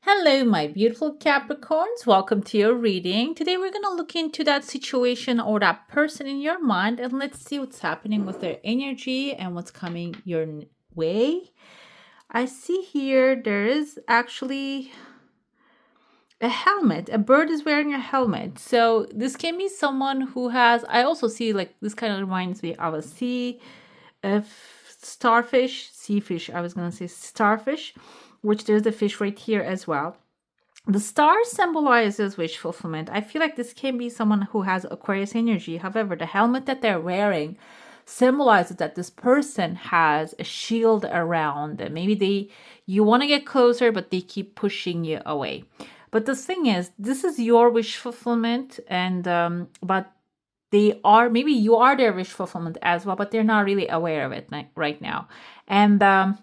Hello, my beautiful Capricorns. Welcome to your reading. Today, we're going to look into that situation or that person in your mind and let's see what's happening with their energy and what's coming your way. I see here there is actually a helmet. A bird is wearing a helmet. So, this can be someone who has, I also see like this kind of reminds me of a starfish, sea fish. I was going to say starfish, which there's a fish right here as well. The star symbolizes wish fulfillment. I feel like this can be someone who has Aquarius energy. However, the helmet that they're wearing symbolizes that this person has a shield around them. Maybe you want to get closer, but they keep pushing you away. But the thing is, this is your wish fulfillment, and but maybe you are their wish fulfillment as well, but they're not really aware of it right now. And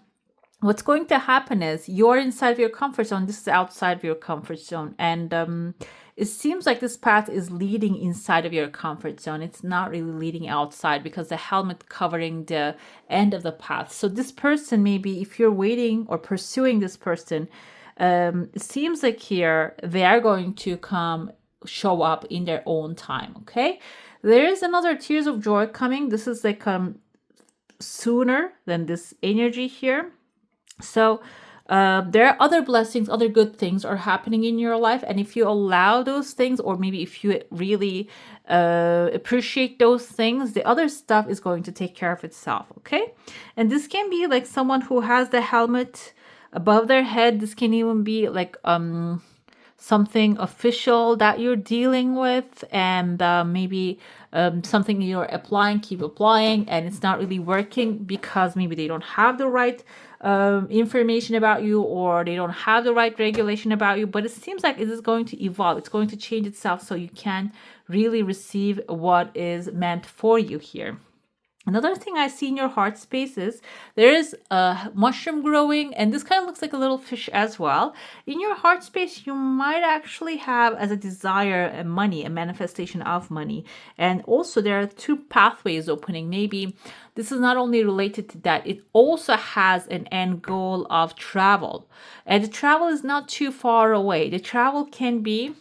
what's going to happen is you're inside of your comfort zone. This is outside of your comfort zone. And it seems like this path is leading inside of your comfort zone. It's not really leading outside because the helmet covering the end of the path. So this person, maybe if you're waiting or pursuing this person, it seems like here they are going to show up in their own time. Okay. There is another tears of joy coming. This is like sooner than this energy here. So there are other blessings, other good things are happening in your life. And if you allow those things, or maybe if you really appreciate those things, the other stuff is going to take care of itself. Okay. And this can be like someone who has the helmet above their head. This can even be like something official that you're dealing with, and maybe something you're keep applying, and it's not really working because maybe they don't have the right information about you, or they don't have the right regulation about you. But it seems like it is going to evolve. It's going to change itself so you can really receive what is meant for you here. Another thing I see in your heart space is there is a mushroom growing, and this kind of looks like a little fish as well. In your heart space, you might actually have as a desire a money, a manifestation of money. And also there are two pathways opening. Maybe this is not only related to that, it also has an end goal of travel. And the travel is not too far away. The travel can be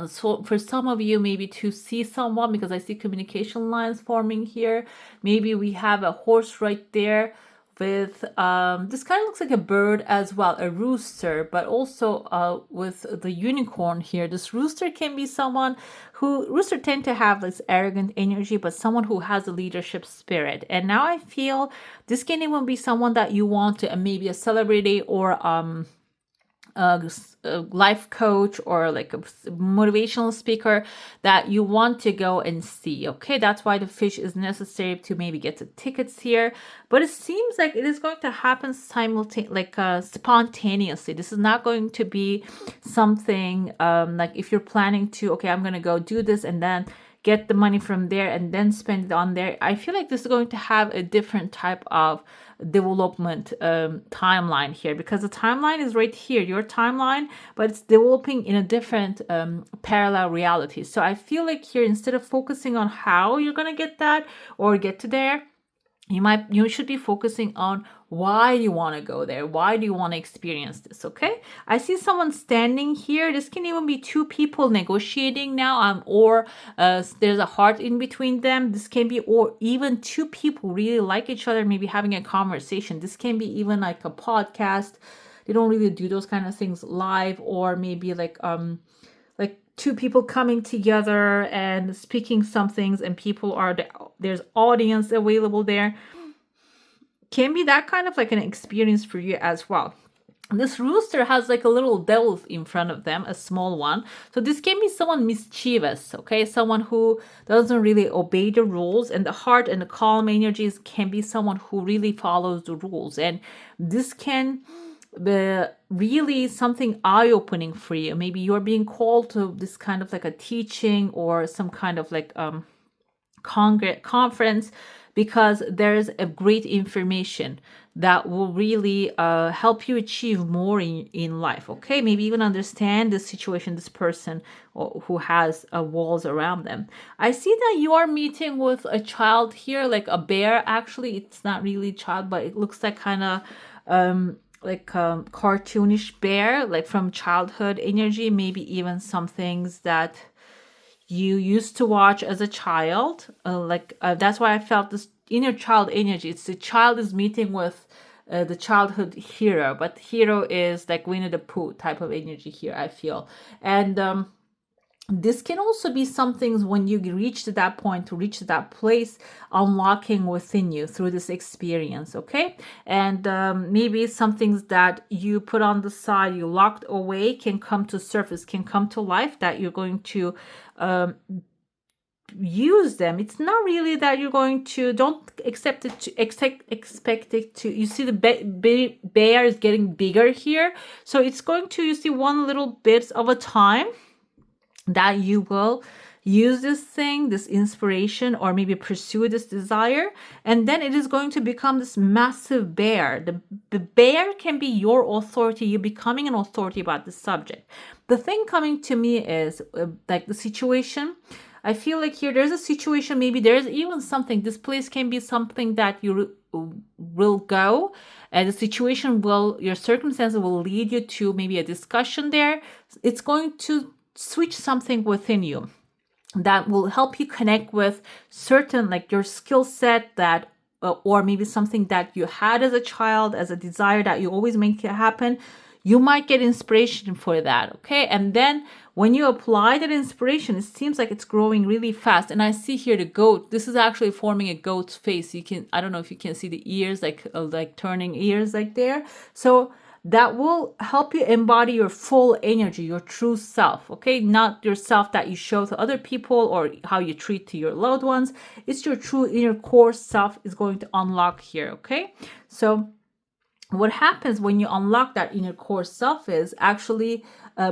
so for some of you, maybe to see someone, because I see communication lines forming here. Maybe we have a horse right there with this kind of looks like a bird as well, a rooster, but also with the unicorn here. This rooster can be someone rooster tend to have this arrogant energy, but someone who has a leadership spirit. And now I feel this can even be someone that you want to, maybe a celebrity or a life coach or like a motivational speaker that you want to go and see. Okay, that's why the fish is necessary to maybe get the tickets here. But it seems like it is going to happen spontaneously. This is not going to be something like if you're planning to, okay, I'm going to go do this and then get the money from there and then spend it on there. I feel like this is going to have a different type of development timeline here, because the timeline is right here, your timeline, but it's developing in a different parallel reality. So I feel like here, instead of focusing on how you're going to get that or get to there, you should be focusing on why you want to go there. Why do you want to experience this? Okay. I see someone standing here. This can even be two people negotiating now, or there's a heart in between them. This can be, or even two people really like each other, maybe having a conversation. This can be even like a podcast. They don't really do those kind of things live, or maybe like two people coming together and speaking some things, and there's audience available there. Can be that kind of like an experience for you as well. This rooster has like a little devil in front of them, a small one. So this can be someone mischievous, okay? Someone who doesn't really obey the rules. And the heart and the calm energies can be someone who really follows the rules. And this can really something eye-opening for you. Maybe you're being called to this kind of like a teaching or some kind of like conference, because there's a great information that will really help you achieve more in life. Okay, maybe even understand the situation, this person who has walls around them. I see that you are meeting with a child here, like a bear. Actually, it's not really a child, but it looks like kind of like cartoonish bear, like from childhood energy, maybe even some things that you used to watch as a child. That's why I felt this inner child energy. It's the child is meeting with the childhood hero, but hero is like Winnie the Pooh type of energy here, I feel. And this can also be some things when you reach to that point, to reach to that place, unlocking within you through this experience, okay? And maybe some things that you put on the side, you locked away, can come to surface, can come to life, that you're going to use them. It's not really that you're going to, don't accept it to expect it to, you see the bear is getting bigger here, so it's going to, you see, one little bit of a time that you will use this thing, this inspiration, or maybe pursue this desire, and then it is going to become this massive bear. The bear can be your authority, you becoming an authority about the subject. The thing coming to me is like the situation. I feel like here there's a situation, maybe there's even something, this place can be something that you will go, and the situation will, your circumstances will lead you to maybe a discussion there. It's going to switch something within you that will help you connect with certain, like your skill set, that or maybe something that you had as a child as a desire that you always make it happen. You might get inspiration for that, okay? And then when you apply that inspiration, it seems like it's growing really fast. And I see here the goat. This is actually forming a goat's face. You can, I don't know if you can see the ears, like turning ears like there. So that will help you embody your full energy, your true self, okay? Not yourself that you show to other people or how you treat to your loved ones. It's your true inner core self is going to unlock here, okay? So what happens when you unlock that inner core self is actually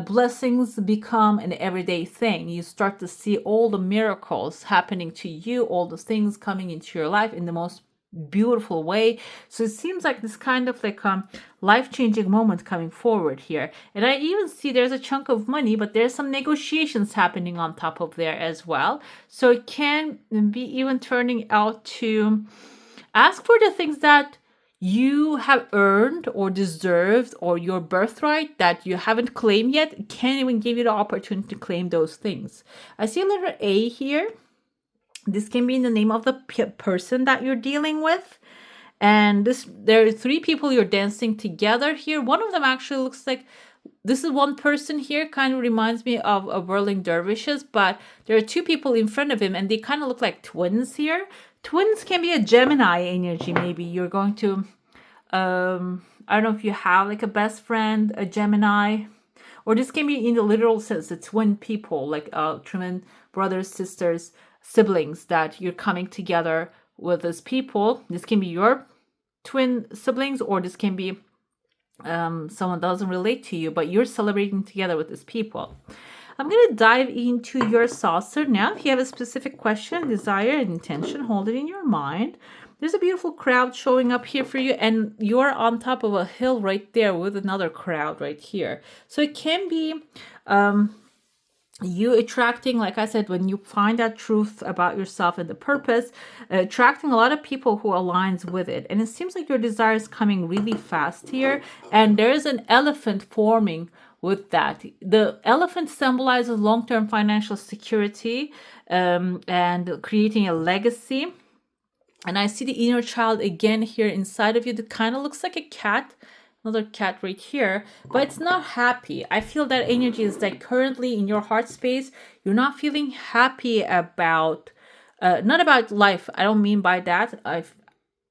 blessings become an everyday thing. You start to see all the miracles happening to you, all the things coming into your life in the most beautiful way. So it seems like this kind of like life-changing moment coming forward here. And I even see there's a chunk of money, but there's some negotiations happening on top of there as well. So it can be even turning out to ask for the things that you have earned or deserved, or your birthright that you haven't claimed yet. Can't even give you the opportunity to claim those things. I see a letter A here. This can be in the name of the person that you're dealing with. And there are three people you're dancing together here. One of them actually looks like, this is one person here, kind of reminds me of whirling dervishes, but there are two people in front of him and they kind of look like twins here. Twins can be a Gemini energy. Maybe you're going to, I don't know if you have like a best friend, a Gemini, or this can be in the literal sense, the twin people, like twin brothers, sisters, siblings, that you're coming together with these people. This can be your twin siblings, or this can be someone doesn't relate to you, but you're celebrating together with these people. I'm going to dive into your saucer now. If you have a specific question, desire, and intention, hold it in your mind. There's a beautiful crowd showing up here for you, and you're on top of a hill right there with another crowd right here. So it can be you attracting, like I said, when you find that truth about yourself and the purpose, attracting a lot of people who aligns with it. And it seems like your desire is coming really fast here, and there's an elephant forming with that. The elephant symbolizes long-term financial security and creating a legacy. And I see the inner child again here inside of you that kind of looks like a cat. Another cat right here, but it's not happy. I feel that energy is like currently in your heart space, you're not feeling happy about, not about life. I don't mean by that.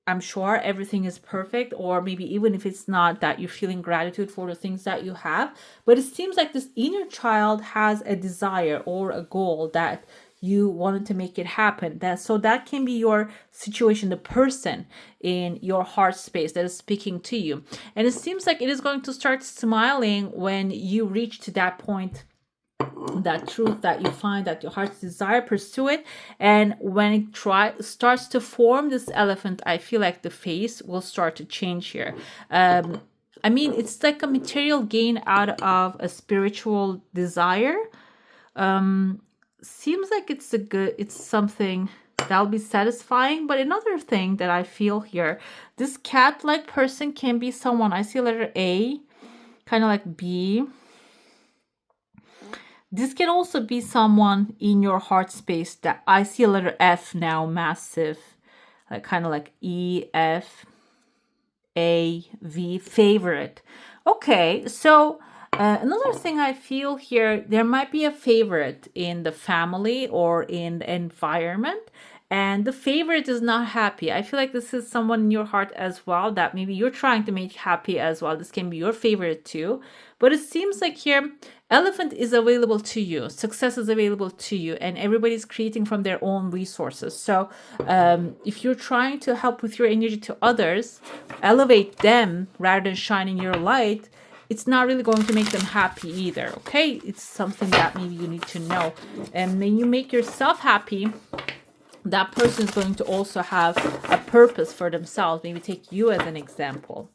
I'm sure everything is perfect, or maybe even if it's not, that you're feeling gratitude for the things that you have. But it seems like this inner child has a desire or a goal that you wanted to make it happen. That can be your situation, the person in your heart space that is speaking to you. And it seems like it is going to start smiling when you reach to that point, that truth that you find, that your heart's desire, pursue it. And when it starts to form this elephant, I feel like the face will start to change here. I mean, it's like a material gain out of a spiritual desire. Seems like it's something That'll be satisfying. But another thing that I feel here, this cat-like person can be someone. I see letter A, kind of like B. This can also be someone in your heart space that I see a letter F now, massive, like kind of like E, F, A, V, favorite. Okay, so another thing I feel here, there might be a favorite in the family or in the environment, and the favorite is not happy. I feel like this is someone in your heart as well that maybe you're trying to make happy as well. This can be your favorite too. But it seems like here, elephant is available to you, success is available to you, and everybody's creating from their own resources. So if you're trying to help with your energy to others, elevate them rather than shining your light, it's not really going to make them happy either, okay? It's something that maybe you need to know. And when you make yourself happy, that person is going to also have a purpose for themselves. Maybe take you as an example.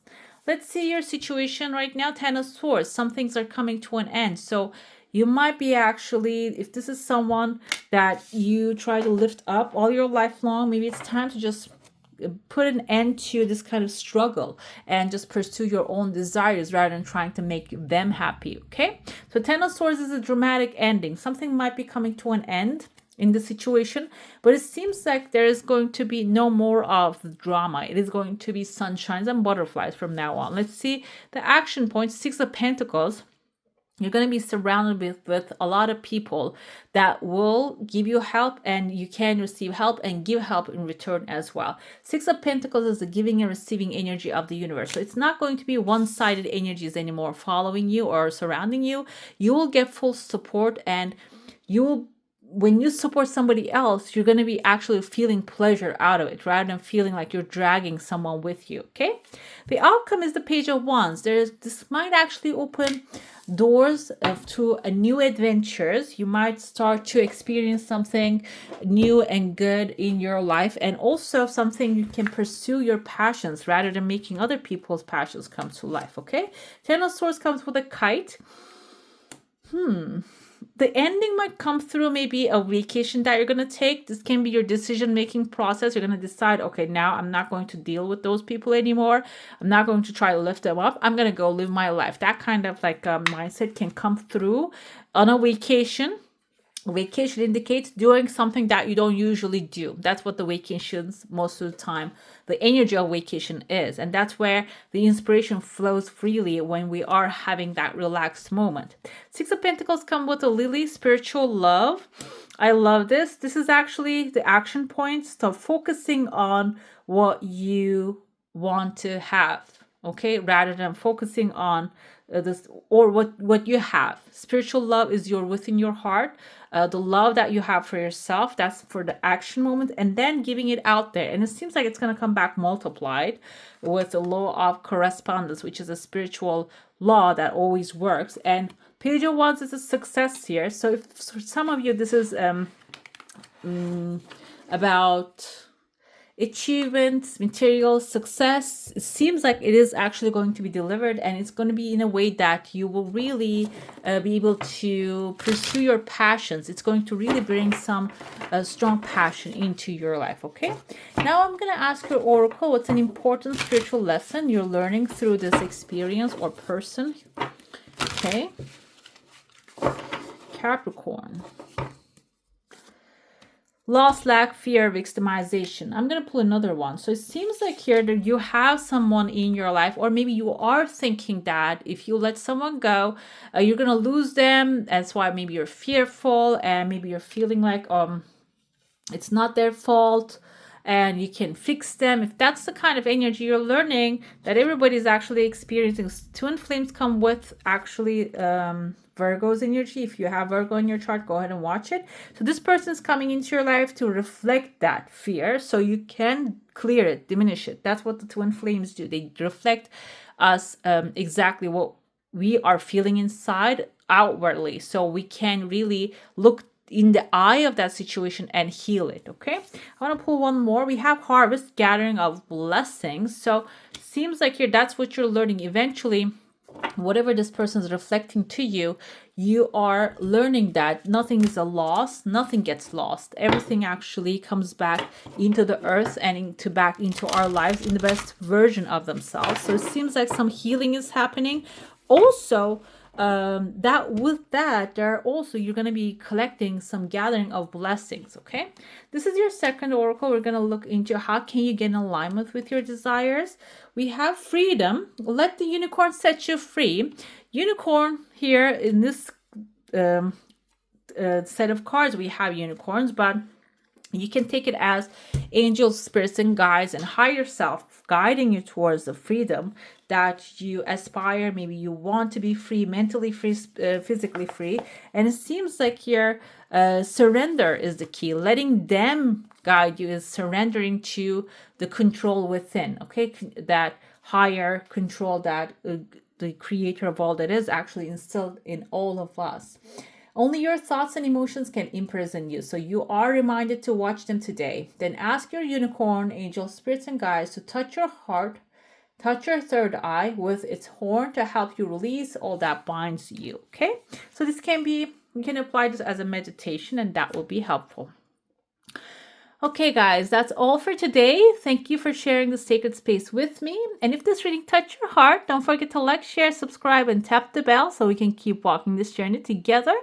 Let's see your situation right now. Ten of Swords. Some things are coming to an end. So you might be actually, if this is someone that you try to lift up all your life long, maybe it's time to just put an end to this kind of struggle and just pursue your own desires rather than trying to make them happy, okay? So Ten of Swords is a dramatic ending. Something might be coming to an end in the situation, but it seems like there is going to be no more of the drama. It is going to be sunshines and butterflies from now on. Let's see the action points. Six of Pentacles. You're going to be surrounded with a lot of people that will give you help, and you can receive help and give help in return as well. Six of Pentacles is the giving and receiving energy of the universe. So it's not going to be one-sided energies anymore following you or surrounding you. You will get full support, and you will, when you support somebody else, you're going to be actually feeling pleasure out of it rather than feeling like you're dragging someone with you, okay? The outcome is the Page of Wands. This might actually open doors to a new adventures. You might start to experience something new and good in your life, and also something you can pursue your passions rather than making other people's passions come to life, okay? Ten of Swords comes with a kite. The ending might come through maybe a vacation that you're going to take. This can be your decision-making process. You're going to decide, okay, now I'm not going to deal with those people anymore. I'm not going to try to lift them up. I'm going to go live my life. That kind of like mindset can come through on a vacation. Vacation indicates doing something that you don't usually do. That's what the vacations, most of the time, the energy of vacation is. And that's where the inspiration flows freely when we are having that relaxed moment. Six of Pentacles come with a lily, spiritual love. I love this. This is actually the action points. So focusing on what you want to have, okay, rather than focusing on this or what you have. Spiritual love is within your heart. The love that you have for yourself, that's for the action moment, and then giving it out there. And it seems like it's going to come back multiplied with the law of correspondence, which is a spiritual law that always works. And Page of Wands is a success here. So if for some of you this is about achievements, material success, it seems like it is actually going to be delivered, and it's going to be in a way that you will really be able to pursue your passions. It's going to really bring some strong passion into your life, okay? Now I'm going to ask your oracle, what's an important spiritual lesson you're learning through this experience or person? Okay. Capricorn. Loss, lack, fear, victimization. I'm going to pull another one. So it seems like here that you have someone in your life, or maybe you are thinking that if you let someone go, you're going to lose them. That's why maybe you're fearful, and maybe you're feeling like it's not their fault and you can fix them. If that's the kind of energy you're learning that everybody's actually experiencing, twin flames come with actually Virgo's energy. If you have Virgo in your chart, go ahead and watch it. So this person is coming into your life to reflect that fear so you can clear it, diminish it. That's what the twin flames do. They reflect us exactly what we are feeling inside outwardly, so we can really look in the eye of that situation and heal it, okay? I want to pull one more. We have harvest, gathering of blessings. So seems like here that's what you're learning. Eventually whatever this person is reflecting to you, you are learning that nothing is a loss, nothing gets lost. Everything actually comes back into the earth and back into our lives in the best version of themselves. So it seems like some healing is happening. Also, that with that, there are also, you're going to be collecting some gathering of blessings. Okay, this is your second oracle. We're going to look into how can you get in alignment with your desires. We have freedom. Let the unicorn set you free. Unicorn here in this set of cards, we have unicorns, but you can take it as angels, spirits, and guides, and higher self guiding you towards the freedom that you aspire. Maybe you want to be free, mentally free, physically free. And it seems like here, surrender is the key. Letting them guide you is surrendering to the control within, okay? That higher control that the creator of all that is actually instilled in all of us. Only your thoughts and emotions can imprison you, so you are reminded to watch them today. Then ask your unicorn, angels, spirits, and guides to touch your heart, touch your third eye with its horn to help you release all that binds you, okay? So this can be, you can apply this as a meditation, and that will be helpful. Okay, guys, that's all for today. Thank you for sharing the sacred space with me. And if this reading touched your heart, don't forget to like, share, subscribe, and tap the bell so we can keep walking this journey together.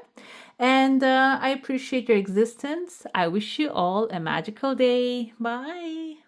And I appreciate your existence. I wish you all a magical day. Bye.